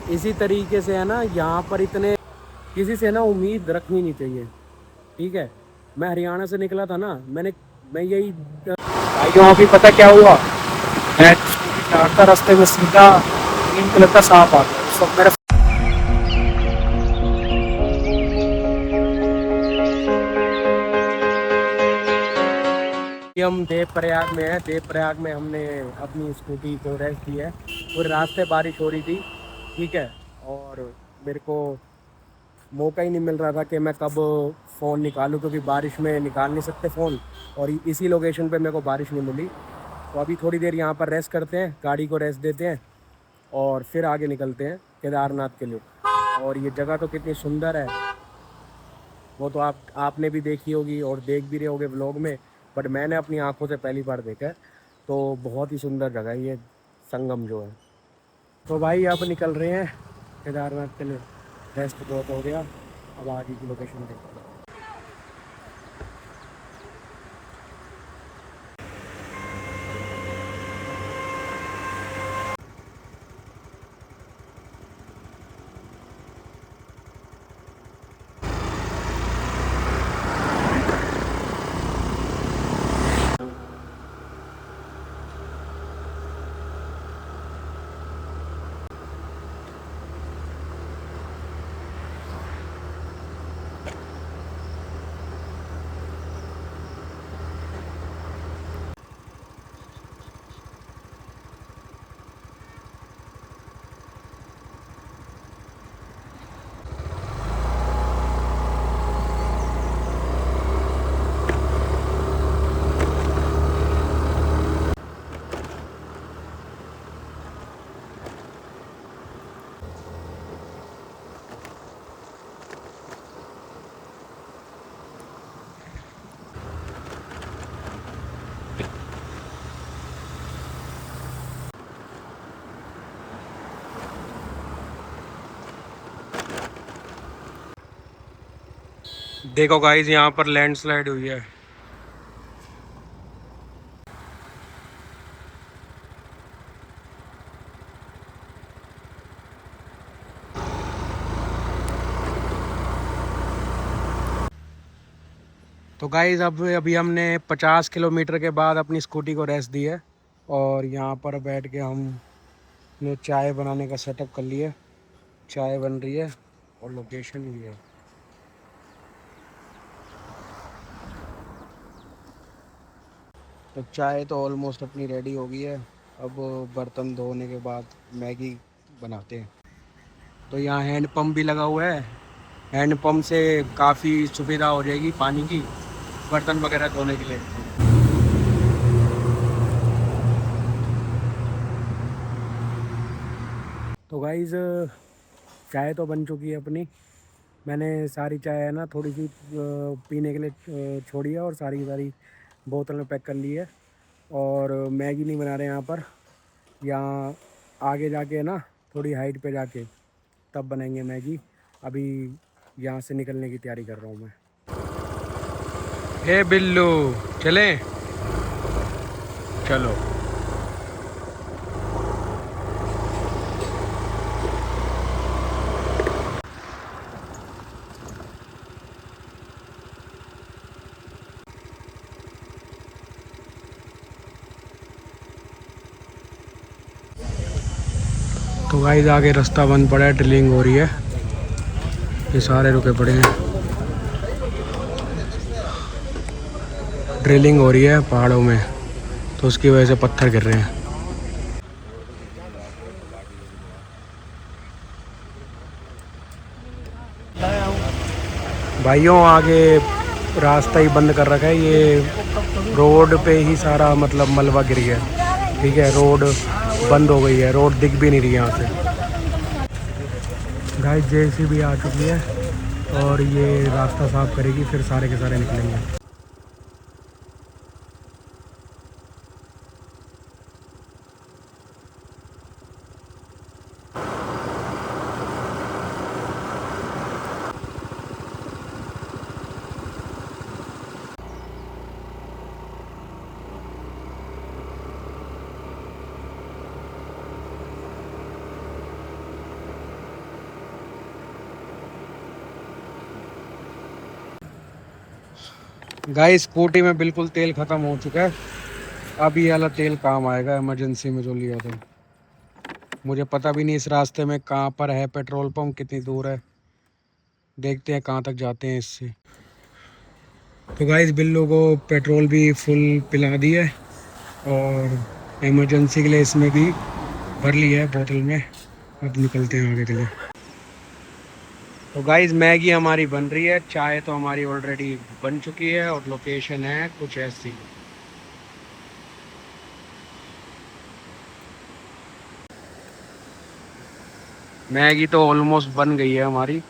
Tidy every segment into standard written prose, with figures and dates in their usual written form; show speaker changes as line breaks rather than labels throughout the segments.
इसी तरीके से है ना, यहाँ पर इतने किसी से ना उम्मीद रखनी नहीं चाहिए, ठीक है। मैं हरियाणा से निकला था ना, मैं यही भाइयों, अभी पता क्या हुआ, मैं स्कूटी चलाता रास्ते में सीधा ग्रीन कलर का सांप आ गया। उस वक्त मेरे हम देवप्रयाग में है, देवप्रयाग में हमने अपनी स्कूटी को रेस्ट दी है। पूरे रास्ते बारिश हो रही थी, ठीक है। और मेरे को मौका ही नहीं मिल रहा था कि मैं कब फ़ोन निकालूं, क्योंकि बारिश में निकाल नहीं सकते फ़ोन, और इसी लोकेशन पे मेरे को बारिश नहीं मिली। तो अभी थोड़ी देर यहाँ पर रेस्ट करते हैं, गाड़ी को रेस्ट देते हैं, और फिर आगे निकलते हैं केदारनाथ के लिए। और ये जगह तो कितनी सुंदर है, वो तो आपने भी देखी होगी और देख भी रहे होगे व्लॉग में, बट मैंने अपनी आंखों से पहली बार देखा है। तो बहुत ही सुंदर जगह है ये संगम जो है। तो भाई अब निकल रहे हैं केदारनाथ के लिए, रेस्ट बहुत हो गया, अब आगे की लोकेशन देखते हैं। देखो गाइस, यहाँ पर लैंडस्लाइड हुई है। तो गाइस अब अभी हमने 50 किलोमीटर के बाद अपनी स्कूटी को रेस्ट दी है, और यहाँ पर बैठ के हमने चाय बनाने का सेटअप कर लिया। चाय बन रही है और लोकेशन भी है। तो चाय तो ऑलमोस्ट अपनी रेडी हो गई है। अब बर्तन धोने के बाद मैगी बनाते हैं। तो यहाँ हैंड पंप भी लगा हुआ है, हैंड पंप से काफ़ी सुविधा हो जाएगी पानी की, बर्तन वगैरह धोने के लिए। तो गाइज़, चाय तो बन चुकी है अपनी। मैंने सारी चाय है ना थोड़ी सी पीने के लिए छोड़ी है, और सारी सारी बोतल में पैक कर ली है। और मैगी नहीं बना रहे यहाँ पर, यहाँ आगे जाके ना थोड़ी हाइट पे जाके तब बनाएंगे मैगी। अभी यहाँ से निकलने की तैयारी कर रहा हूँ मैं। हे बिल्लू, चले चलो। तो गाइस आगे रास्ता बंद पड़ा है, ड्रिलिंग हो रही है, ये सारे रुके पड़े हैं। ड्रिलिंग हो रही है पहाड़ों में, तो उसकी वजह से पत्थर गिर रहे हैं। भाइयों आगे रास्ता ही बंद कर रखा है, ये रोड पे ही सारा मतलब मलबा गिर गया, ठीक है। रोड बंद हो गई है, रोड दिख भी नहीं रही यहाँ से। गाइस जेसीबी आ चुकी है और ये रास्ता साफ करेगी, फिर सारे के सारे निकलेंगे।
गाइस स्कूटी में बिल्कुल तेल खत्म हो चुका है। अब ये वाला तेल काम आएगा इमरजेंसी में जो लिया था। मुझे पता भी नहीं इस रास्ते में कहाँ पर है पेट्रोल पंप, कितनी दूर है। देखते हैं कहाँ तक जाते हैं इससे। तो गाइस बिल्लू को पेट्रोल भी फुल पिला दिया है और इमरजेंसी के लिए इसमें भी भर लिया है बोतल में। अब निकलते हैं आगे के लिए। तो गाइस मैगी हमारी बन रही है, चाय तो हमारी ऑलरेडी बन चुकी है और लोकेशन है कुछ ऐसी। मैगी तो ऑलमोस्ट बन गई है हमारी।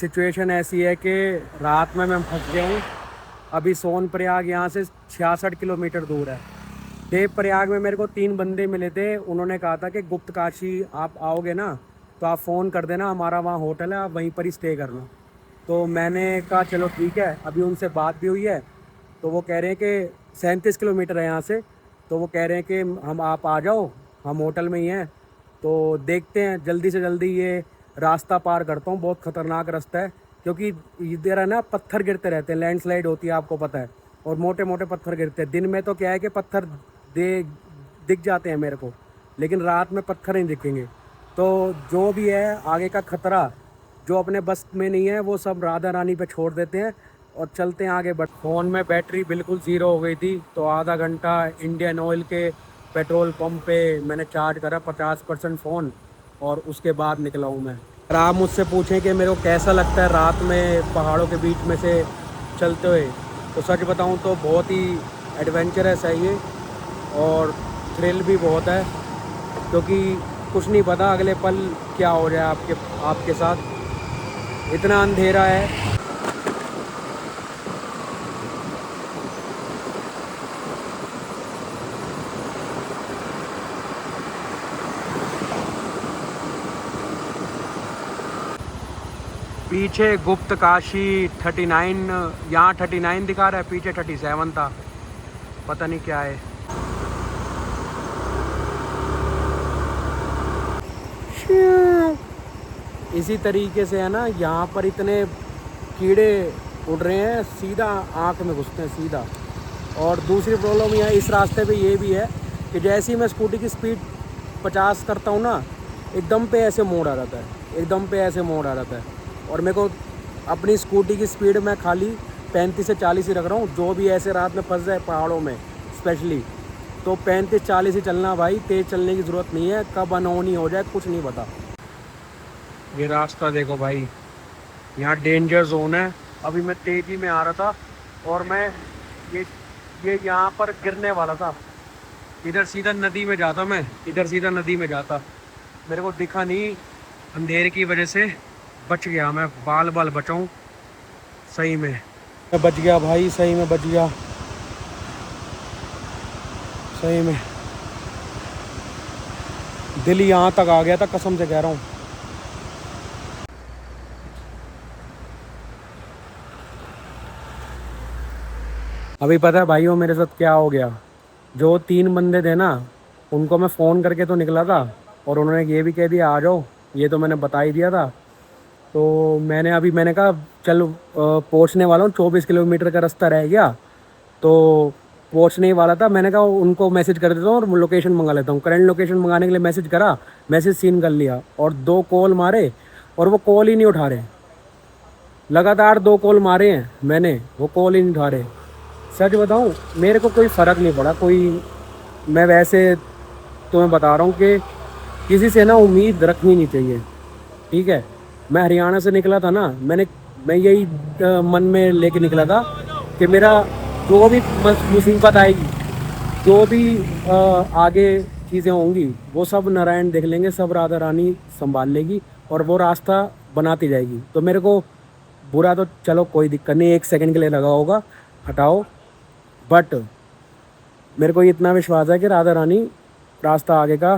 सिचुएशन ऐसी है कि रात में मैं फंस गया हूँ। अभी सोनप्रयाग यहाँ से 66 किलोमीटर दूर है। देवप्रयाग में मेरे को 3 बंदे मिले थे। उन्होंने कहा था कि गुप्त काशी आप आओगे ना तो आप फ़ोन कर देना, हमारा वहाँ होटल है, आप वहीं पर ही स्टे करना। तो मैंने कहा चलो ठीक है। अभी उनसे बात भी हुई है। तो वो कह रहे हैं कि 37 किलोमीटर है यहाँ से। तो वो कह रहे हैं कि हम आप आ जाओ, हम होटल में ही हैं। तो देखते हैं जल्दी से जल्दी ये रास्ता पार करता हूँ। बहुत ख़तरनाक रास्ता है क्योंकि इधर है ना पत्थर गिरते रहते हैं, लैंडस्लाइड होती है, आपको पता है। और मोटे मोटे पत्थर गिरते हैं। दिन में तो क्या है कि पत्थर दे दिख जाते हैं मेरे को, लेकिन रात में पत्थर नहीं दिखेंगे। तो जो भी है आगे का खतरा जो अपने बस में नहीं है वो सब राधा रानी पे छोड़ देते हैं और चलते हैं आगे बढ़। फ़ोन में बैटरी बिल्कुल ज़ीरो हो गई थी, तो आधा घंटा इंडियन ऑयल के पेट्रोल पंप पे मैंने चार्ज करा 50% फ़ोन, और उसके बाद निकला हूँ मैं। अगर आप मुझसे पूछें कि मेरे को कैसा लगता है रात में पहाड़ों के बीच में से चलते हुए, तो सच बताऊँ तो बहुत ही एडवेंचरस है ये, और थ्रिल भी बहुत है क्योंकि कुछ नहीं पता अगले पल क्या हो जाए आपके आपके साथ। इतना अंधेरा है। पीछे गुप्त काशी 39, यहाँ 39 दिखा रहा है, पीछे 37 था, पता नहीं क्या है। इसी तरीके से है ना, यहाँ पर इतने कीड़े उड़ रहे हैं, सीधा आँख में घुसते हैं सीधा। और दूसरी प्रॉब्लम यहाँ इस रास्ते पे ये भी है कि जैसे ही मैं स्कूटी की स्पीड 50 करता हूँ ना, एकदम पे ऐसे मोड़ आ जाता है, एकदम पे ऐसे मोड़ आ जाता है। और मेरे को अपनी स्कूटी की स्पीड मैं खाली 35 से 40 ही रख रहा हूँ। जो भी ऐसे रात में फंस जाए पहाड़ों में स्पेशली, तो 35-40 ही चलना भाई, तेज़ चलने की ज़रूरत नहीं है, कब अनहोनी हो जाए कुछ नहीं पता।
ये रास्ता देखो भाई, यहाँ डेंजर जोन है। अभी मैं तेजी में आ रहा था और मैं ये ये यहाँ पर गिरने वाला था। इधर सीधा नदी में जाता, मैं इधर सीधा नदी में जाता, मेरे को दिखा नहीं अंधेरे की वजह से। बच गया मैं, बाल बाल बचाऊं सही में।
मैं बच गया भाई, सही में बच गया, सही में। दिल यहाँ तक आ गया था, कसम से कह रहा हूँ। अभी पता है भाइयों मेरे साथ क्या हो गया। जो 3 बंदे थे ना, उनको मैं फ़ोन करके तो निकला था और उन्होंने ये भी कह दिया आ जाओ, ये तो मैंने बता ही दिया था। तो मैंने कहा चल पहुँचने वाला हूँ, 24 किलोमीटर का रास्ता रह गया, तो पहुँचने ही वाला था। मैंने कहा उनको मैसेज कर देता हूँ और लोकेशन मंगा लेता हूँ। करंट लोकेशन मंगाने के लिए मैसेज करा, मैसेज सीन कर लिया और 2 कॉल मारे और वो कॉल ही नहीं उठा रहे। लगातार 2 कॉल मारे हैं मैंने, वो कॉल ही नहीं उठा रहे। सच बताऊँ मेरे को कोई फ़र्क नहीं पड़ा कोई। मैं वैसे तुम्हें बता रहा हूँ कि किसी से ना उम्मीद रखनी नहीं चाहिए, ठीक है। मैं हरियाणा से निकला था ना, मैं यही मन में लेके निकला था कि मेरा जो भी मुसीबत आएगी, जो भी आगे चीज़ें होंगी, वो सब नारायण देख लेंगे, सब राधा रानी संभाल लेगी और वो रास्ता बनाती जाएगी। तो मेरे को बुरा तो चलो कोई दिक्कत नहीं, 1 सेकंड के लिए लगा होगा, हटाओ, बट मेरे को इतना विश्वास है कि राधा रानी रास्ता आगे का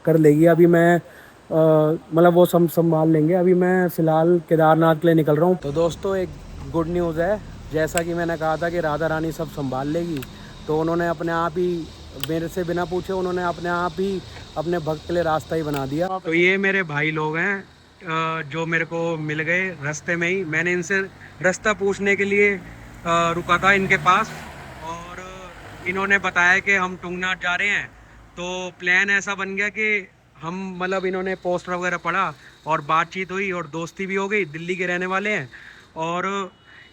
कर लेगी। अभी मैं मतलब वो सब संभाल लेंगे। अभी मैं फ़िलहाल केदारनाथ के लिए निकल रहा हूँ। तो दोस्तों एक गुड न्यूज़ है, जैसा कि मैंने कहा था कि राधा रानी सब संभाल लेगी, तो उन्होंने अपने आप ही मेरे से बिना पूछे उन्होंने अपने आप ही अपने भक्त के लिए रास्ता ही बना दिया।
तो ये मेरे भाई लोग हैं, जो मेरे को मिल गए रास्ते में ही। मैंने इनसे रास्ता पूछने के लिए रुका था इनके पास, और इन्होंने बताया कि हम टुंगनाथ जा रहे हैं। तो प्लान ऐसा बन गया कि हम मतलब इन्होंने पोस्टर वगैरह पढ़ा और बातचीत हुई और दोस्ती भी हो गई। दिल्ली के रहने वाले हैं, और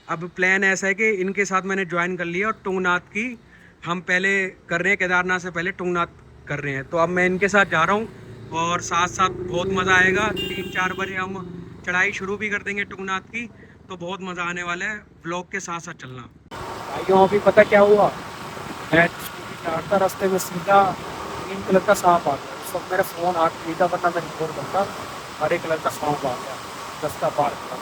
अब प्लान ऐसा है कि इनके साथ मैंने ज्वाइन कर लिया और टुंगनाथ की हम पहले कर रहे हैं, केदारनाथ से पहले टुंगनाथ कर रहे हैं। तो अब मैं इनके साथ जा रहा हूँ और साथ साथ बहुत मज़ा आएगा। 3-4 बजे हम चढ़ाई शुरू भी कर देंगे टुंगनाथ की, तो बहुत मज़ा आने वाला है। व्लॉग के साथ साथ चलना।
भाइयों अभी पता क्या हुआ, मैं स्कूटी चढ़ता रास्ते में सीधा ग्रीन कलर का सांप आ गया। उस वक्त मेरा फ़ोन हाथ में था, वरना मैं रिकॉर्ड करता। हरे कलर का सांप आ गया, रास्ता पार कर